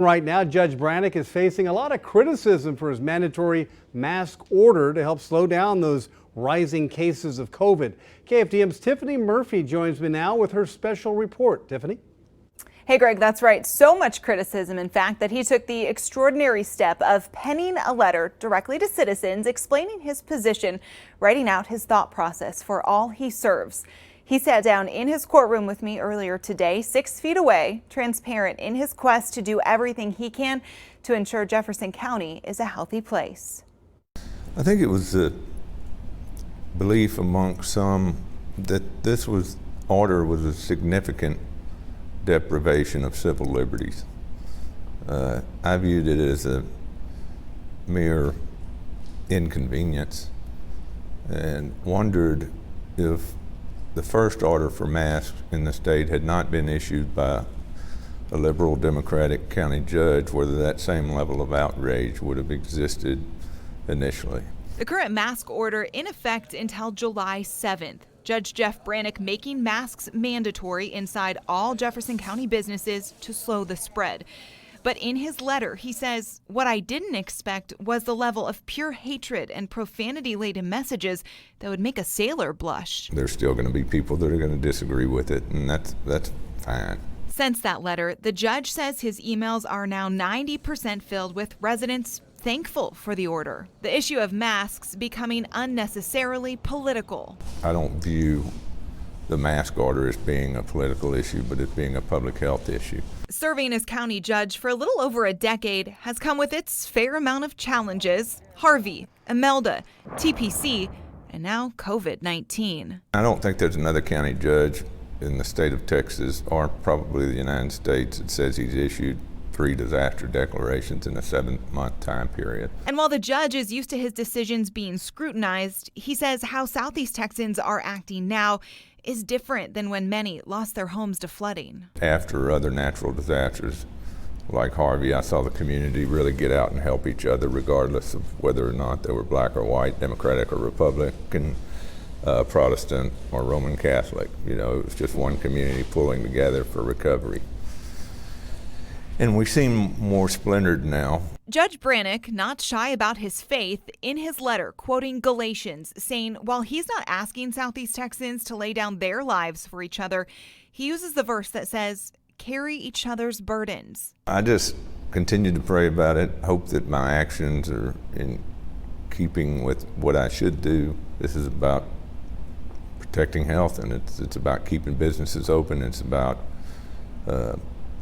Right now, Judge Brannick is facing a lot of criticism for his mandatory mask order to help slow down those rising cases of COVID. KFDM's Tiffany Murphy joins me now with her special report. Tiffany? Hey, Greg, that's right. So much criticism, in fact, that he took the extraordinary step of penning a letter directly to citizens explaining his position, writing out his thought process for all he serves. He sat down in his courtroom with me earlier today, 6 feet away, transparent in his quest to do everything he can to ensure Jefferson County is a healthy place. I think it was a belief among some that this order was a significant deprivation of civil liberties. I viewed it as a mere inconvenience and wondered if the first order for masks in the state had not been issued by a liberal Democratic county judge, whether that same level of outrage would have existed initially. The current mask order in effect until July 7th. Judge Jeff Brannick making masks mandatory inside all Jefferson County businesses to slow the spread. But in his letter, he says, what I didn't expect was the level of pure hatred and profanity-laden messages that would make a sailor blush. There's still going to be people that are going to disagree with it, and that's fine. Since that letter, the judge says his emails are now 90% filled with residents thankful for the order. The issue of masks becoming unnecessarily political. I don't view the mask order as being a political issue, but it being a public health issue. Serving as county judge for a little over a decade has come with its fair amount of challenges. Harvey, Imelda, TPC, and now COVID-19. I don't think there's another county judge in the state of Texas, or probably the United States, that says he's issued 3 disaster declarations in a 7-month time period. And while the judge is used to his decisions being scrutinized, he says how Southeast Texans are acting now is different than when many lost their homes to flooding. After other natural disasters like Harvey, I saw the community really get out and help each other regardless of whether or not they were black or white, Democratic or Republican, Protestant or Roman Catholic. You know, it was just one community pulling together for recovery. And we seem more splintered now. Judge Brannick, not shy about his faith, in his letter quoting Galatians, saying while he's not asking Southeast Texans to lay down their lives for each other, he uses the verse that says, carry each other's burdens. I just continue to pray about it, hope that my actions are in keeping with what I should do. This is about protecting health, and it's about keeping businesses open. It's about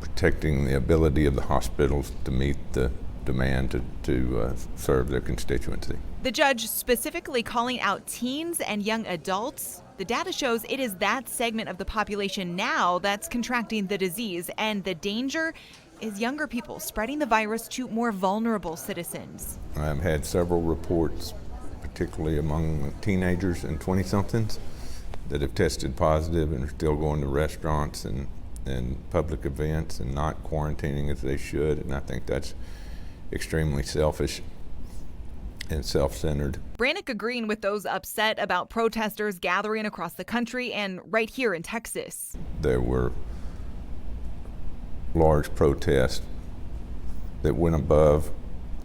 protecting the ability of the hospitals to meet the demand to serve their constituency. The judge specifically calling out teens and young adults. The data shows it is that segment of the population now that's contracting the disease, and the danger is younger people spreading the virus to more vulnerable citizens. I've had several reports, particularly among teenagers and 20-somethings, that have tested positive and are still going to restaurants and public events and not quarantining as they should, and I think that's extremely selfish and self-centered. Brannick agreeing with those upset about protesters gathering across the country and right here in Texas. There were large protests that went above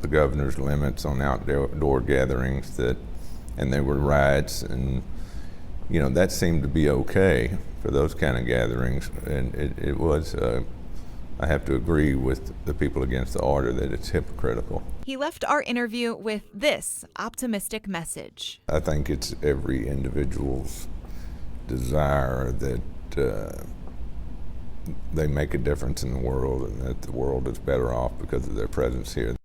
the governor's limits on outdoor gatherings, and there were riots, and you know, that seemed to be okay for those kind of gatherings, and it was, I have to agree with the people against the order that it's hypocritical. He left our interview with this optimistic message. I think it's every individual's desire that they make a difference in the world and that the world is better off because of their presence here.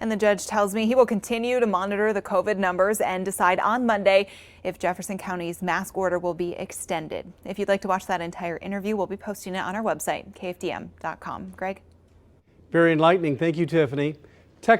And the judge tells me he will continue to monitor the COVID numbers and decide on Monday if Jefferson County's mask order will be extended. If you'd like to watch that entire interview, we'll be posting it on our website, kfdm.com. Greg? Very enlightening. Thank you, Tiffany.